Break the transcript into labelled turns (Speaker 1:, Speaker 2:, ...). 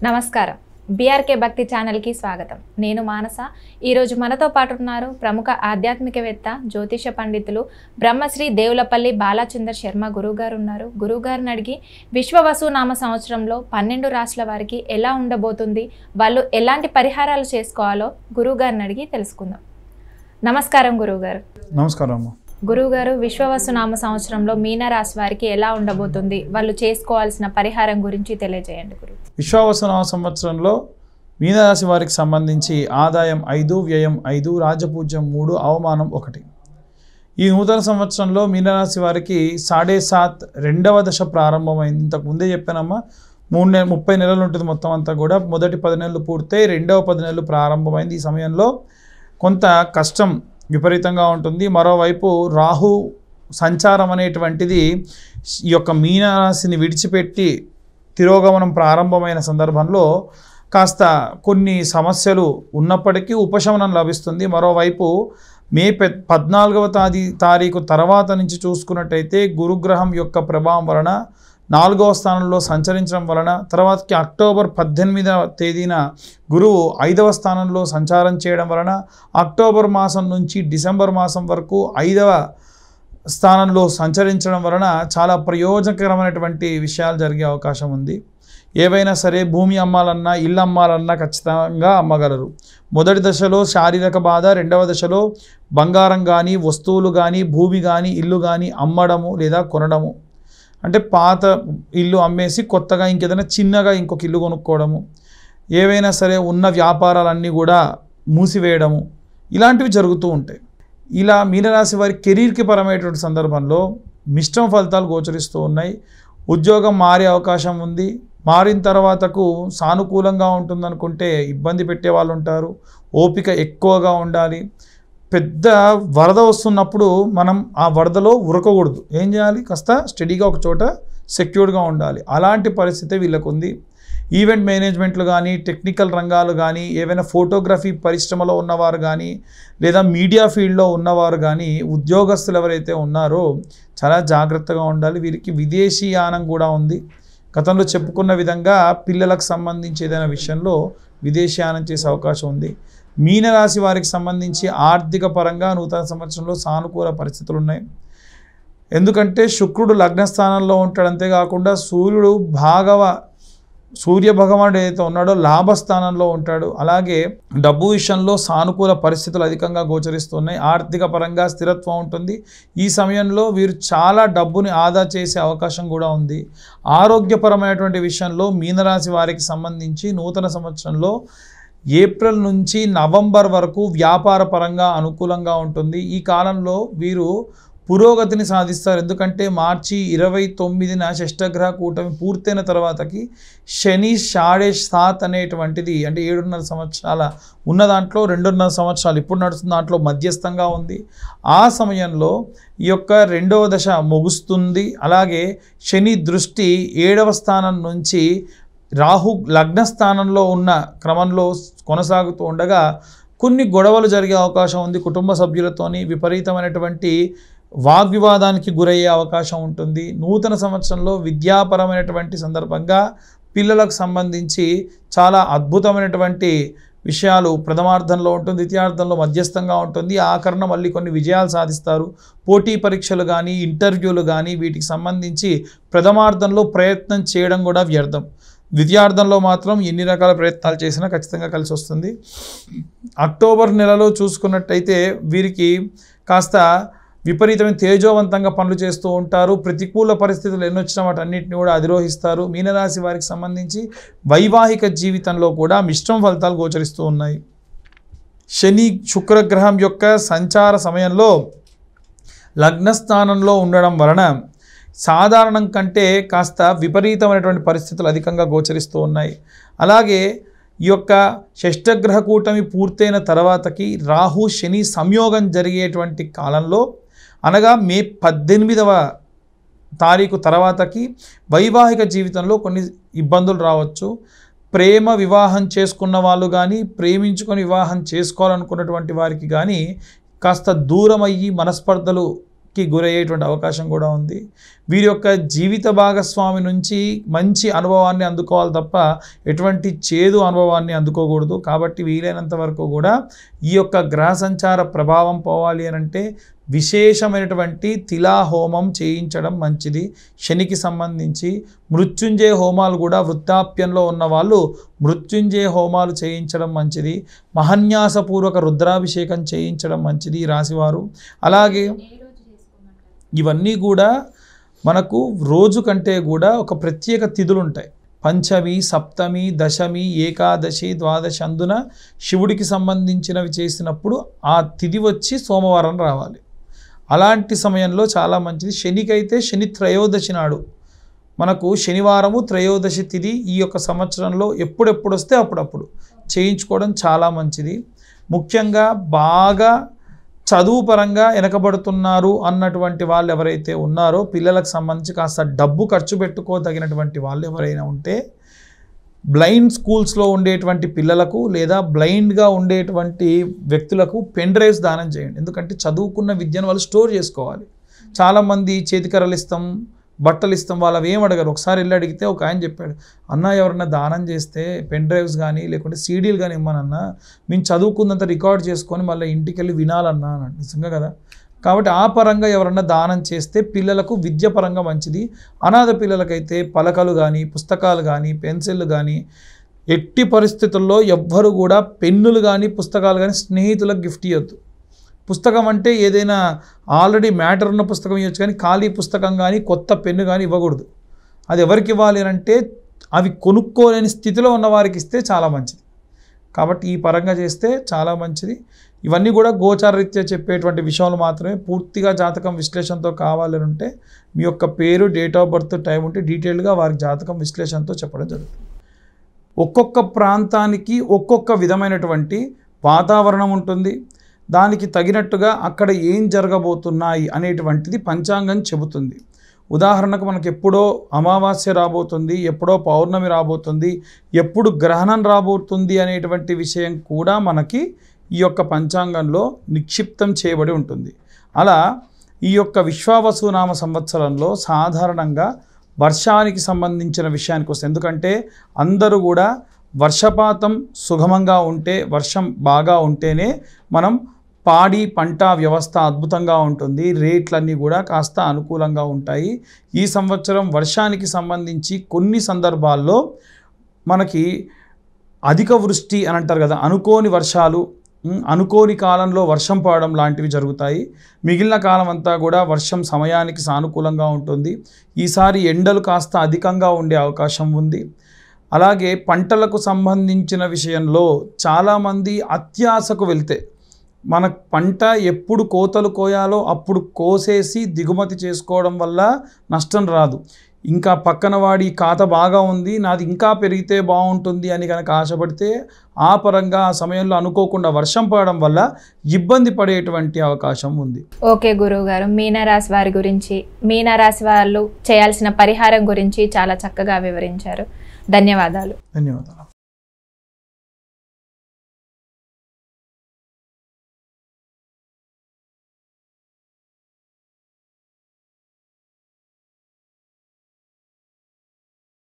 Speaker 1: నమస్కారం. బీఆర్కే భక్తి ఛానల్కి స్వాగతం. నేను మానస. ఈరోజు మనతో పాటు ఉన్నారు ప్రముఖ ఆధ్యాత్మికవేత్త, జ్యోతిష పండితులు బ్రహ్మశ్రీ దేవులపల్లి బాలచంద్ర శర్మ గురువుగారు ఉన్నారు. గురువుగారిని అడిగి విశ్వవసునామ సంవత్సరంలో 12 రాశుల వారికి ఎలా ఉండబోతుంది, వాళ్ళు ఎలాంటి పరిహారాలు చేసుకోవాలో గురువుగారిని అడిగి తెలుసుకుందాం. నమస్కారం గురువుగారు.
Speaker 2: నమస్కారం అమ్మ.
Speaker 1: గురువుగారు, విశ్వవసునామ సంవత్సరంలో మీనరాశి వారికి ఎలా ఉండబోతుంది, వాళ్ళు చేసుకోవాల్సిన పరిహారం గురించి తెలియజేయండి గురువు.
Speaker 2: విశ్వవసునామ సంవత్సరంలో మీనరాశి వారికి సంబంధించి ఆదాయం 5, వ్యయం 5, రాజపూజ్యం 3, అవమానం 1. ఈ నూతన సంవత్సరంలో మీనరాశి వారికి 7.5 రెండవ దశ ప్రారంభమైంది. ఇంతకు ముందే చెప్పానమ్మా, 30 నెలలు ఉంటుంది మొత్తం అంతా కూడా. మొదటి 10 నెలలు పూర్తయి రెండవ 10 నెలలు ప్రారంభమైంది. ఈ సమయంలో కొంత కష్టం విపరీతంగా ఉంటుంది. మరోవైపు రాహు సంచారం అనేటువంటిది ఈ యొక్క మీనరాశిని విడిచిపెట్టి తిరోగమనం ప్రారంభమైన సందర్భంలో కాస్త కొన్ని సమస్యలు ఉన్నప్పటికీ ఉపశమనం లభిస్తుంది. మరోవైపు మే 14వ తారీఖు తర్వాత నుంచి చూసుకున్నట్టయితే గురుగ్రహం యొక్క ప్రభావం వలన 4వ స్థానంలో సంచరించడం వలన, తర్వాతకి అక్టోబర్ 18వ తేదీన గురువు 5వ స్థానంలో సంచారం చేయడం వలన అక్టోబర్ మాసం నుంచి డిసెంబర్ మాసం వరకు 5వ స్థానంలో సంచరించడం వలన చాలా ప్రయోజనకరమైనటువంటి విషయాలు జరిగే అవకాశం ఉంది. ఏవైనా సరే భూమి అమ్మాలన్నా, ఇల్లు అమ్మాలన్నా ఖచ్చితంగా అమ్మగలరు. మొదటి దశలో శారీరక బాధ, రెండవ దశలో బంగారం కానీ, వస్తువులు కానీ, భూమి కానీ, ఇల్లు కానీ అమ్మడము లేదా కొనడము. అంటే పాత ఇల్లు అమ్మేసి కొత్తగా ఇంకేదైనా చిన్నగా ఇంకొక ఇల్లు కొనుక్కోవడము, ఏవైనా సరే ఉన్న వ్యాపారాలన్నీ కూడా మూసివేయడము, ఇలాంటివి జరుగుతూ ఉంటాయి. ఇలా మీనరాశి వారి కెరీర్కి పరమైనటువంటి సందర్భంలో మిశ్రమ ఫలితాలు గోచరిస్తూ ఉన్నాయి. ఉద్యోగం మారే అవకాశం ఉంది. మారిన తర్వాతకు సానుకూలంగా ఉంటుందనుకుంటే ఇబ్బంది పెట్టే వాళ్ళు ఉంటారు. ఓపిక ఎక్కువగా ఉండాలి. పెద్ద వరద వస్తున్నప్పుడు మనం ఆ వరదలో ఉరకకూడదు. ఏం చేయాలి? కాస్త స్టడీగా ఒక చోట సెక్యూర్డ్గా ఉండాలి. అలాంటి పరిస్థితి వీళ్ళకు ఉంది. ఈవెంట్ మేనేజ్మెంట్లు కానీ, టెక్నికల్ రంగాలు కానీ, ఏవైనా ఫోటోగ్రఫీ పరిశ్రమలో ఉన్నవారు కానీ, లేదా మీడియా ఫీల్డ్లో ఉన్నవారు కానీ, ఉద్యోగస్తులు ఎవరైతే ఉన్నారో చాలా జాగ్రత్తగా ఉండాలి. వీరికి విదేశీయానం కూడా ఉంది. గతంలో చెప్పుకున్న విధంగా పిల్లలకు సంబంధించి ఏదైనా విషయంలో విదేశీయానం చేసే అవకాశం ఉంది. మీనరాశి వారికి సంబంధించి ఆర్థిక పరంగా నూతన సంవత్సరంలో సానుకూల పరిస్థితులు ఉన్నాయి. ఎందుకంటే శుక్రుడు లగ్నస్థానంలో ఉంటాడు. అంతేకాకుండా సూర్య భగవానుడు ఏదైతే ఉన్నాడో లాభస్థానంలో ఉంటాడు. అలాగే డబ్బు విషయంలో సానుకూల పరిస్థితులు అధికంగా గోచరిస్తున్నాయి. ఆర్థిక పరంగా స్థిరత్వం ఉంటుంది. ఈ సమయంలో వీరు చాలా డబ్బుని ఆదా చేసే అవకాశం కూడా ఉంది. ఆరోగ్యపరమైనటువంటి విషయంలో మీనరాశి వారికి సంబంధించి నూతన సంవత్సరంలో ఏప్రిల్ నుంచి నవంబర్ వరకు వ్యాపార పరంగా అనుకూలంగా ఉంటుంది. ఈ కాలంలో వీరు పురోగతిని సాధిస్తారు. ఎందుకంటే మార్చి 29న షష్టగ్రహ కూటమి పూర్తయిన తర్వాతకి శని 7.5 అనేటువంటిది, అంటే 7.5 సంవత్సరాల ఉన్న దాంట్లో 2.5 సంవత్సరాలు ఇప్పుడు నడుస్తున్న దాంట్లో మధ్యస్థంగా ఉంది. ఆ సమయంలో ఈ యొక్క 2వ దశ ముగుస్తుంది. అలాగే శని దృష్టి 7వ స్థానం నుంచి రాహు లగ్నస్థానంలో ఉన్న క్రమంలో కొనసాగుతూ ఉండగా కొన్ని గొడవలు జరిగే అవకాశం ఉంది. కుటుంబ సభ్యులతోని విపరీతమైనటువంటి వాగ్వివాదానికి గురయ్యే అవకాశం ఉంటుంది. నూతన సంవత్సరంలో విద్యాపరమైనటువంటి సందర్భంగా పిల్లలకు సంబంధించి చాలా అద్భుతమైనటువంటి విషయాలు ప్రథమార్థంలో ఉంటుంది, ద్వితీయార్థంలో మధ్యస్థంగా ఉంటుంది. ఆఖరణ మళ్ళీ కొన్ని విజయాలు సాధిస్తారు. పోటీ పరీక్షలు కానీ, ఇంటర్వ్యూలు కానీ వీటికి సంబంధించి ప్రథమార్థంలో ప్రయత్నం చేయడం కూడా వ్యర్థం. ద్వితీయార్థంలో మాత్రం ఎన్ని రకాల ప్రయత్నాలు చేసినా ఖచ్చితంగా కలిసి వస్తుంది. అక్టోబర్ నెలలో చూసుకున్నట్టయితే వీరికి కాస్త విపరీతమైన తేజోవంతంగా పనులు చేస్తూ ఉంటారు. ప్రతికూల పరిస్థితులు ఎన్నొచ్చినా వాటన్నిటిని కూడా అధిరోహిస్తారు. మీనరాశి వారికి సంబంధించి వైవాహిక జీవితంలో కూడా మిశ్రమ ఫలితాలు గోచరిస్తూ ఉన్నాయి. శని శుక్రగ్రహం యొక్క సంచార సమయంలో లగ్నస్థానంలో ఉండడం వలన సాధారణం కంటే కాస్త విపరీతమైనటువంటి పరిస్థితులు అధికంగా గోచరిస్తూ ఉన్నాయి. అలాగే ఈ యొక్క షష్టగ్రహ కూటమి పూర్తయిన తర్వాతకి రాహు శని సంయోగం జరిగేటువంటి కాలంలో, అనగా మే 18వ తారీఖు తర్వాతకి వైవాహిక జీవితంలో కొన్ని ఇబ్బందులు రావచ్చు. ప్రేమ వివాహం చేసుకున్న వాళ్ళు కానీ, ప్రేమించుకొని వివాహం చేసుకోవాలనుకున్నటువంటి వారికి కానీ కాస్త దూరం అయ్యి మనస్పర్ధలు కి గురయ్యేటువంటి అవకాశం కూడా ఉంది. వీరి యొక్క జీవిత భాగస్వామి నుంచి మంచి అనుభవాన్ని అందుకోవాలి తప్ప ఎటువంటి చేదు అనుభవాన్ని అందుకోకూడదు. కాబట్టి వీలైనంత వరకు కూడా ఈ యొక్క గ్రహ సంచార ప్రభావం పోవాలి అని అంటే విశేషమైనటువంటి తిలా హోమం చేయించడం మంచిది. శనికి సంబంధించి మృత్యుంజయ హోమాలు కూడా వృద్ధాప్యంలో ఉన్న వాళ్ళు మృత్యుంజయ హోమాలు చేయించడం మంచిది. మహన్యాసపూర్వక రుద్రాభిషేకం చేయించడం మంచిది ఈ రాశివారు. అలాగే ఇవన్నీ కూడా మనకు రోజు కంటే కూడా ఒక ప్రత్యేక తిథులు ఉంటాయి. పంచమి, సప్తమి, దశమి, ఏకాదశి, ద్వాదశి అందున శివుడికి సంబంధించినవి చేసినప్పుడు ఆ తిథి వచ్చి సోమవారం రావాలి. అలాంటి సమయంలో చాలా మంచిది. శనికైతే శని త్రయోదశి నాడు మనకు శనివారము త్రయోదశి తిథి ఈ యొక్క సంవత్సరంలో ఎప్పుడెప్పుడు వస్తే అప్పుడప్పుడు చేయించుకోవడం చాలా మంచిది. ముఖ్యంగా బాగా చదువు పరంగా వెనకబడుతున్నారు అన్నటువంటి వాళ్ళు ఎవరైతే ఉన్నారో పిల్లలకు సంబంధించి కాస్త డబ్బు ఖర్చు పెట్టుకోదగినటువంటి వాళ్ళు ఎవరైనా ఉంటే బ్లైండ్ స్కూల్స్లో ఉండేటువంటి పిల్లలకు లేదా బ్లైండ్గా ఉండేటువంటి వ్యక్తులకు పెన్ డ్రైవ్స్ దానం చేయండి. ఎందుకంటే చదువుకున్న విద్యను వాళ్ళు స్టోర్ చేసుకోవాలి. చాలామంది చేతికర్రలు ఇస్తాం, బట్టలు ఇస్తాం, వాళ్ళు ఏం అడగరు. ఒకసారి వెళ్ళి అడిగితే ఒక ఆయన చెప్పాడు, అన్న ఎవరన్నా దానం చేస్తే పెన్ డ్రైవ్స్ కానీ లేకుంటే సీడీలు కానీ ఇమ్మనన్నా మేము చదువుకున్నంత రికార్డ్ చేసుకొని మళ్ళీ ఇంటికి వెళ్ళి వినాలన్నా అన్నాడు. నిజంగా కదా. కాబట్టి ఆ పరంగా ఎవరన్నా దానం చేస్తే పిల్లలకు విద్య పరంగా మంచిది. అనాథ పిల్లలకైతే పలకలు కానీ పుస్తకాలు కానీ పెన్సిళ్ళు కానీ ఎట్టి పరిస్థితుల్లో ఎవ్వరు కూడా పెన్నులు కానీ పుస్తకాలు కానీ స్నేహితులకు గిఫ్ట్ ఇవ్వద్దు. పుస్తకం అంటే ఏదైనా ఆల్రెడీ మ్యాటర్ ఉన్న పుస్తకం ఇవ్వచ్చు, కానీ ఖాళీ పుస్తకం కానీ కొత్త పెన్ను కానీ ఇవ్వకూడదు. అది ఎవరికి ఇవ్వాలి అంటే అవి కొనుక్కోలేని స్థితిలో ఉన్న వారికి ఇస్తే చాలా మంచిది. కాబట్టి ఈ పరంగా చేస్తే చాలా మంచిది. ఇవన్నీ కూడా గోచారరీత్యా చెప్పేటువంటి విషయాలు మాత్రమే. పూర్తిగా జాతకం విశ్లేషణతో కావాలని ఉంటే మీ యొక్క పేరు, డేట్ ఆఫ్ బర్త్, టైం ఉంటే డీటెయిల్గా వారికి జాతకం విశ్లేషణతో చెప్పడం జరుగుతుంది. ఒక్కొక్క ప్రాంతానికి ఒక్కొక్క విధమైనటువంటి వాతావరణం ఉంటుంది. దానికి తగినట్టుగా అక్కడ ఏం జరగబోతున్నాయి అనేటువంటిది పంచాంగం చెబుతుంది. ఉదాహరణకు మనకు ఎప్పుడో అమావాస్య రాబోతుంది, ఎప్పుడో పౌర్ణమి రాబోతుంది, ఎప్పుడు గ్రహణం రాబోతుంది అనేటువంటి విషయం కూడా మనకి ఈ యొక్క పంచాంగంలో నిక్షిప్తం చేయబడి ఉంటుంది. అలా ఈ యొక్క విశ్వావసునామ సంవత్సరంలో సాధారణంగా వర్షానికి సంబంధించిన విషయానికి వస్తుంది. ఎందుకంటే అందరూ కూడా వర్షపాతం సుగమంగా ఉంటే, వర్షం బాగా ఉంటేనే మనం పాడి పంట వ్యవస్థ అద్భుతంగా ఉంటుంది, రేట్లన్నీ కూడా కాస్త అనుకూలంగా ఉంటాయి. ఈ సంవత్సరం వర్షానికి సంబంధించి కొన్ని సందర్భాల్లో మనకి అధిక వృష్టి అని అంటారు కదా, అనుకోని వర్షాలు, అనుకోని కాలంలో వర్షం పడడం లాంటివి జరుగుతాయి. మిగిలిన కాలం అంతా కూడా వర్షం సమయానికి సానుకూలంగా ఉంటుంది. ఈసారి ఎండలు కాస్త అధికంగా ఉండే అవకాశం ఉంది. అలాగే పంటలకు సంబంధించిన విషయంలో చాలామంది అత్యాశకు వెళ్తే మన పంట ఎప్పుడు కోతలు కోయాలో అప్పుడు కోసేసి దిగుమతి చేసుకోవడం వల్ల నష్టం రాదు. ఇంకా పక్కన వాడి ఖాతా బాగా ఉంది, నాది ఇంకా పెరిగితే బాగుంటుంది అని కనుక ఆశపడితే ఆ పరంగా ఆ సమయంలో అనుకోకుండా వర్షం పడడం వల్ల ఇబ్బంది పడేటువంటి అవకాశం ఉంది.
Speaker 1: ఓకే గురువు గారు, మీనరాశి వారి గురించి, మీనరాశి వాళ్ళు చేయాల్సిన పరిహారం గురించి చాలా చక్కగా వివరించారు. ధన్యవాదాలు.
Speaker 2: ధన్యవాదాలు.